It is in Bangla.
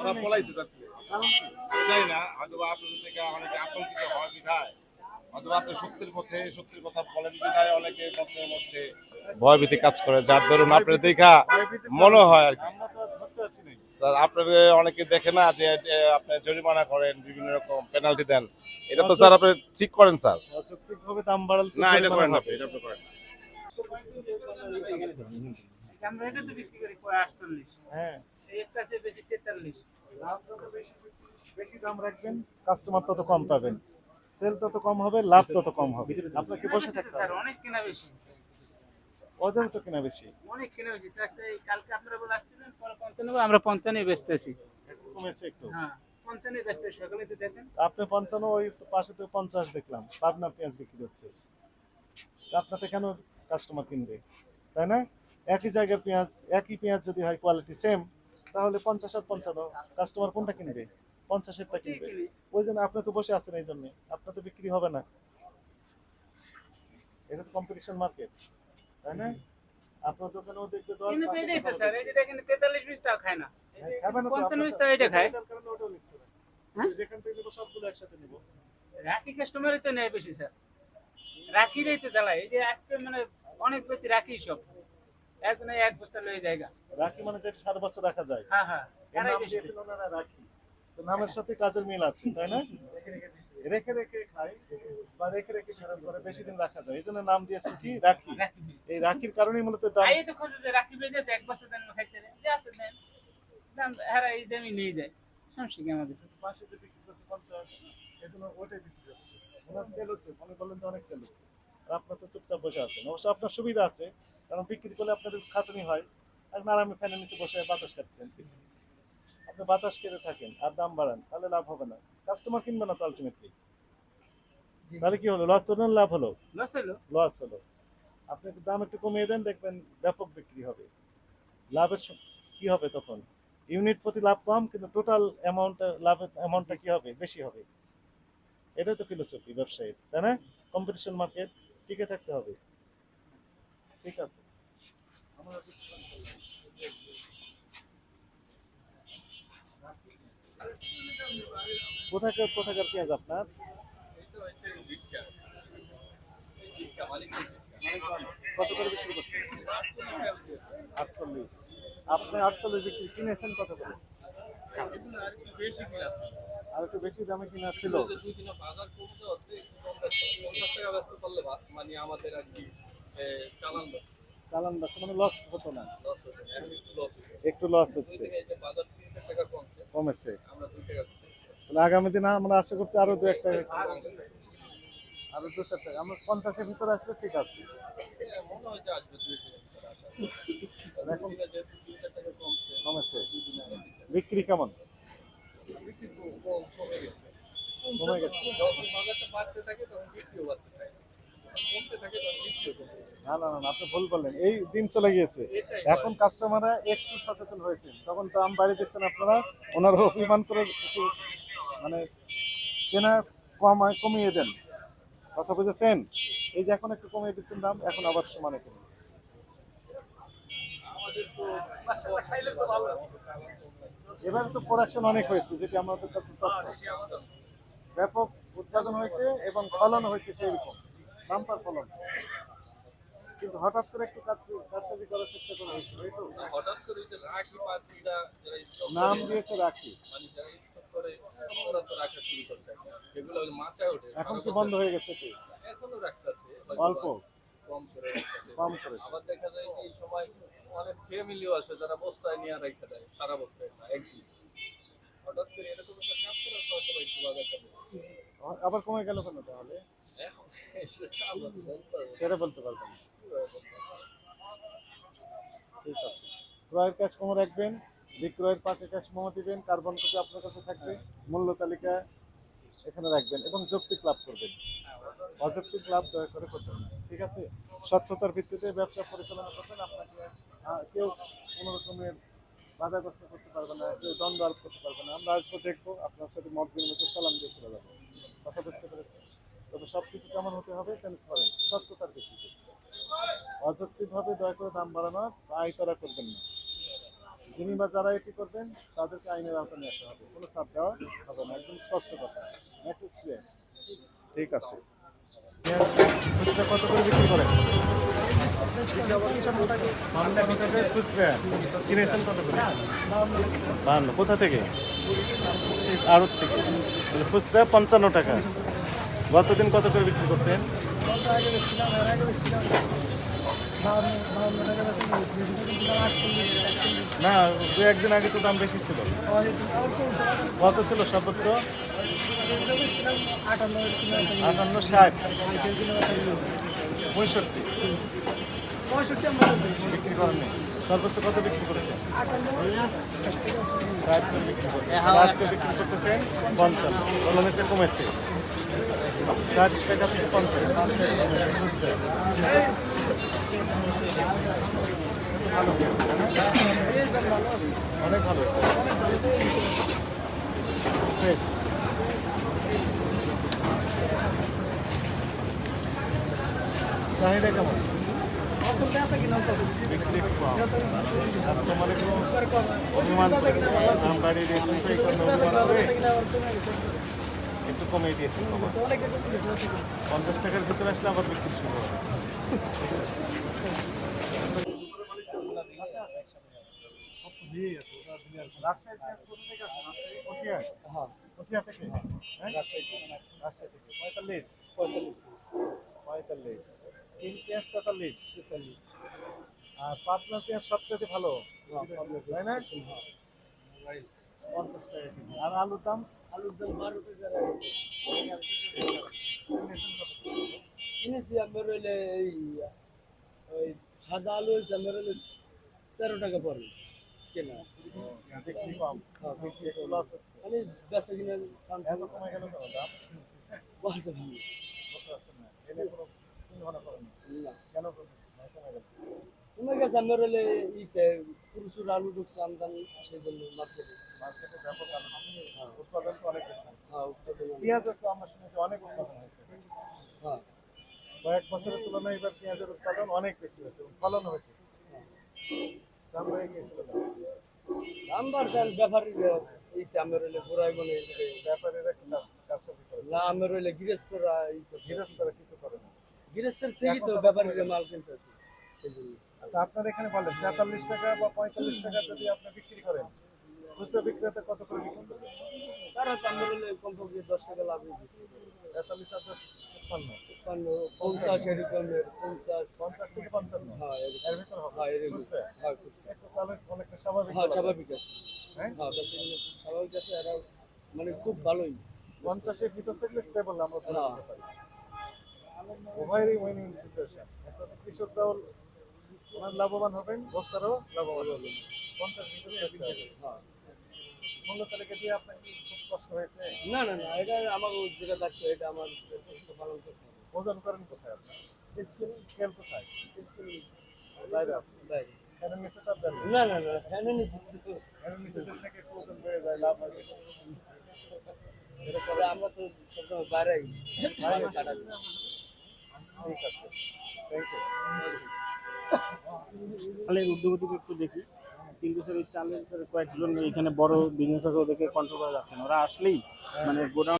ওরা পলাইছে যাত্রী জানি না, হয়তো আপনাদের থেকে অনেকে আতঙ্কিত হয় বিধায়, অথবা আপনি সত্যির কথা বলেন বিধায় অনেকের মনের মধ্যে ভয়ভীতি কাজ করে, যার ধরুন আপনার দেখা মনে হয় আর কি। স্যার আপনাদের অনেকে দেখে না যে আপনি জরিমানা করেন, বিভিন্ন রকম পেনাল্টি দেন, এটা তো স্যার আপনি ঠিক করেন স্যার? অযৌক্তিকভাবে দাম বাড়ালে না, এটা করেন না, এটা আপনি করেন না। আমরা এটা তো বিক্রি করি 48, হ্যাঁ, এই একটা আছে বেশি 43। লাভ যত বেশি বেশি দাম রাখবেন, কাস্টমার তত কম পাবেন, সেল তত কম হবে, লাভ তত কম হবে। আপনাকে বসে থাকতে স্যার হবে। অনেক কেনা বেশি, ওদের তো কেনা বেশি, অনেক কেনা বেশি। তো একটা এই কালকে আপনারা বলে আসছিলেন পরে 95, আমরা 95 বেচতেছি। একটু কমেছে একটু। হ্যাঁ 95 বেচতেছি, সকালে তো দেখেন। আপনি 55, ওই পাশে তো 50 দেখলাম, পাবনা পেঁয়াজ বিক্রি হচ্ছে। আপনারটা কেন কাস্টমার কিনবে, তাই না? একই জায়গার পেঁয়াজ, একই পেঁয়াজ যদি হয় কোয়ালিটি সেম, তাহলে 50 আর 55, কাস্টমার কোনটা কিনবে? 50-এরটা কিনবে। ওই জন্য আপনি তো বসে আছেন, এই জন্য আপনার তো বিক্রি হবে না। এটা তো কম্পিটিশন মার্কেট, তাই না? আপনার দোকানেও দেখবে দশ কিন্তু তো এটাই তো স্যার, এই যে দেখেন 43 20 টাকা খায় না, এই যে খাবে না তো, 55 আপনার 20 টাকা এটা খায়। এটার কারণে ওটাও নিচ্ছে না। হ্যাঁ? যেখান থেকে নেবো সবগুলো একসাথে নেবো। রাখি কাস্টমারই তো নেয় বেশি স্যার, রাখিরই তো চালায়। এই যে আজকে মানে অনেক বেশি রাখি সব, একজনে এক বস্তা লয়ে জায়গা। রাখি মানে যেটা 7 বছর রাখা যায়, হ্যাঁ হ্যাঁ, এর এরাই নাম বেশি। দিয়েছিল ওনারা রাখি। তো নামের সাথে কাজের মিল আছে, তাই না? রেখে রেখে খায় বা রেখে রেখে ফেরত করে বেশি দিন রাখা যায়, এই জন্য নাম দিয়েছে কি রাখি। রাখি বেশি। এই রাখির কারণেই মূলত দাম। আই তো খোঁজে যে রাখি বেজেছে এক বছর দেন খাইতে রে, যে আছে দেন, দাম হেরা এই দামই নিয়ে যায়, সমস্যা কি আমাদের? পাশে যে বিক্রি করছে 50, এই জন্য ওটাই বিক্রি হচ্ছে। ওনার সেল হচ্ছে, উনি বললেন যে অনেক সেল হচ্ছে, আর আপনার তো চুপচাপ বসে আছেন। অবশ্য আপনার সুবিধা আছে, কারণ বিক্রি করলে আপনাদের খাটুনি হয়, আর আরামে ফ্যানের নিচে বসে বাতাস খাচ্ছেন। আপনি বাতাস কেটে থাকেন আর দাম বাড়ান, তাহলে লাভ হবে না, কাস্টমার কিনবে না তো আলটিমেটলি। তাহলে কি হলো, লস হলো না লাভ হলো? লস হলো। লস হলো। আপনি একটু দাম একটু কমিয়ে দেন, দেখবেন ব্যাপক বিক্রি হবে। লাভের কি হবে তখন? ইউনিট প্রতি লাভ কম, কিন্তু টোটাল অ্যামাউন্ট, লাভের অ্যামাউন্টটা কি হবে? বেশি হবে। এটাই তো ফিলোসফি ব্যবসায়ীর, তাই না? কম্পিটিশন মার্কেট, টিকে থাকতে হবে। ঠিক আছে। কোথাকার পেঁয়াজ আপনার? কত করে বিক্রি করছেন? 48। আপনি 48 বিক্রি কিনেছেন কত করে? আর একটু বেশি দামে কিনা ছিল। চালান ব্যবসা মানে লস হতো না, একটু লস হচ্ছে, কমেছে। তাহলে আগামী দিনে আমরা আশা করছি আরো 2-1 টাকা, আরো 2-4 টাকা আমরা 50-এর ভিতরে আসলে ঠিক আছে। এখন কমেছে। বিক্রি কেমন? কমে গেছে। না না না, আপনি ভুল বললেন, এই দিন চলে গিয়েছে। এখন কাস্টমাররা একটু সচেতন হয়েছে, তখন দাম বাড়িয়ে দিচ্ছেন আপনারা, ওনারা অভিমান করে একটু মানে কেনা কমিয়ে দেন। কথা বুঝেছেন? এই যে এখন একটু কমিয়ে দিচ্ছেন দাম, এখন আবার সমানে কমে। এবারে তো প্রোডাকশন অনেক হয়েছে, যেটা আমাদের কাছে ব্যাপক উৎপাদন হয়েছে এবং ফলন হয়েছে সেই রকম বাম্পার ফলন, কিন্তু হঠাৎ করে একটু কারসাজি করার চেষ্টা করা হয়েছে, তাই তো? নাম দিয়েছে রাখি, এখন কি বন্ধ হয়ে গেছে? কি অল্প কম করে? আবার দেখা যায় যে এই সময় অনেক ফ্যামিলিও আছে যারা বস্তায় নিয়ে রেখে দেয় সারা বছর একদিন, হঠাৎ করে এরকম একটা চাপ করে হয়তো একটু বাজারটা আবার কমে গেল কেন তাহলে? এখন সেটা আমরা তো বলতে পারবো না। সেটা বলতে পারবেন না। ঠিক আছে, ক্রয়ের ক্যাশ মেমো রাখবেন, বিক্রয়ের পাশে ক্যাশ মেমো দিবেন, কার্বন কপি আপনার কাছে থাকবে, মূল্য তালিকা এখানে রাখবেন এবং যৌক্তিক লাভ করবেন। অযৌক্তিক লাভ দয়া করে করবেন না, ঠিক আছে? স্বচ্ছতার ভিত্তিতে ব্যবসা পরিচালনা করবেন। আপনাকে কেউ কোনো রকমের বাধাগ্রস্ত করতে পারবে না, কেউ দ্বন্দ্ব আরোপ করতে পারবে না। আমরা আসবো, দেখবো, আপনার সাথে মত বিনিময় করে সালাম দিয়ে চলে যাবো। কথা বুঝতে পেরেছেন? তবে সবকিছু কেমন হতে হবে? ট্রান্সপারেন্ট, স্বচ্ছতার ভিত্তিতে। অযৌক্তিকভাবে দয়া করে দাম বাড়ানোর আয় করা করবেন না। যিনি বা যারা এটি করবেন তাদেরকে আইনের আওতায় নিয়ে আসা হবে, কোনো চাপ দেওয়া হবে না, একদম স্পষ্ট কথা, মেসেজ ক্লিয়ার। ঠিক আছে, পেঁয়াজ খুচরা কত করে বিক্রি করেন? খুচরা কিনেছেন কত করে? 52। কোথা থেকে? আড়ত থেকে। তাহলে খুচরা 55 টাকা। গতদিন কত করে বিক্রি করতেন? না, দু একদিন আগে তো দাম বেশি ছিল। কত ছিল সর্বোচ্চ? 58, 60, 65 বিক্রি করেন। সর্বোচ্চ কত বিক্রি করেছেন? 60 করে বিক্রি করছেন। আজকে বিক্রি করতেছেন 55, অনেকটা কমেছে। 60 টাকা থেকে 50, 5 টাকা কমেছে। বুঝতে ভালো, অনেক ভালো, ফ্রেশ। চাহিদা কেমন? বিক্রি কম। কাস্টমার একটু অভিমান করছে, দাম বাড়িয়ে দিয়েছেন, তো এই কারণে অভিমান করে একটু কমিয়ে দিয়েছেন। 50 টাকার ভিতরে আসলে আবার বিক্রি শুরু হবে। রাজশাহী পেঁয়াজ কোথা থেকে আসে? রাজশাহী পটিয়া? হ্যাঁ, পটিয়া থেকে। রাজশাহী থেকে 45। 45। তিন পেঁয়াজ 43। আর পাবনার পেঁয়াজ সবচেয়ে ভালো, তাই না? 50 টাকা কেজি। আর আলুর দাম? আলুর দাম 12 টাকা। কিনেছি আপনার হইলে এই ওই সাদা আলু হচ্ছে আপনার হইলে 13 টাকা পড়ে কেনা। বিক্রি কম। বিক্রি একটু লস হচ্ছে। মানে বেচা কিনা এত কমে গেল কেন দাম? বলতে পারি না। বলতে পারছেন না। এনে কোনো চিন্তা করেন না। কেন কমে গেল? কমে গেছে আপনার হইলে ইতে প্রচুর আলু ঢুকছে আমদানি, সেই জন্য মার্কেটে ব্যাপক আলু। উৎপাদন তো অনেক বেশি। হ্যাঁ উৎপাদন অনেক। পেঁয়াজের তো আমরা শুনেছি অনেক উৎপাদন হয়েছে। হ্যাঁ কয়েক বছরের তুলনায় এবার পেঁয়াজের উৎপাদন অনেক বেশি হয়েছে, ফলন হয়েছে। দাম বেড়ে গিয়েছিল না? দাম বাড়ছে, ব্যাপারীরা এইতে আপনার হইলে ঘোরায় মনে ব্যাপারীরা কি কারসাজি করে? না আপনার হইলে গৃহস্থরা গৃহস্থরা কিছু করে না। গৃহস্থের থেকেই তো ব্যাপারীরা মাল কিনতেছে, সেই জন্য। আচ্ছা, আপনার এখানে বলেন 43 টাকা বা 45 টাকা যদি আপনি বিক্রি করেন, খুচরা বিক্রেতা কত করে বিক্রি করবেন? তারা তো আপনার হইলে কমপক্ষে 10 টাকা লাভে বিক্রি করে। 43 আর 10, 55। 50 এরকমের 50। 50 থেকে 55। হ্যাঁ এর ভিতর হবে। হ্যাঁ এরকম। খুচরা? হ্যাঁ খুচরা। এই তো তাহলে অনেকটা স্বাভাবিক। হ্যাঁ স্বাভাবিক আছে। হ্যাঁ? হ্যাঁ বেশি খুব স্বাভাবিক আছে, এরা মানে খুব ভালোই। 50 এর ভিতর থাকলে স্টেবল আমরা ধরে হ্যাঁ। নিতে পারি। উভয়েরই উইনিং সিচুয়েশন। একটা হচ্ছে কৃষকরাও ওনার লাভবান হবেন, ভোক্তারাও লাভবান হবেন। 50 ভিতরে থাকতে হবে। হ্যাঁ মূল্য তালিকা দিয়ে আপনার কি খুব কষ্ট হয়েছে? না না না, এটা আমার যেটা থাকতো এটা আমার দায়িত্ব পালন করতে হবে। ওজন করেন কোথায় আপনি? স্কেল স্কেল কোথায়? স্কেল বাইরে আছে। বাইরে। ফ্যানের নিচে তার দেন না? না না না, ফ্যানের নিচে তো ফ্যানের নিচে দিলে থেকে একটু ওজন বেড়ে যায়, লাভ হয় বেশি। সেটা করে আমরা তো সবসময় বাইরেই বাইরে কাটা দিই। ঠিক আছে, থ্যাংক ইউ। চালের উদ্যোগটিকে একটু দেখি, কিন্তু স্যার এই চালের স্যার কয়েকজন এখানে বড় বিজনেস আছে, ওদেরকে কন্ট্রোল করা যাচ্ছে না, ওরা আসলেই মানে গোডাউন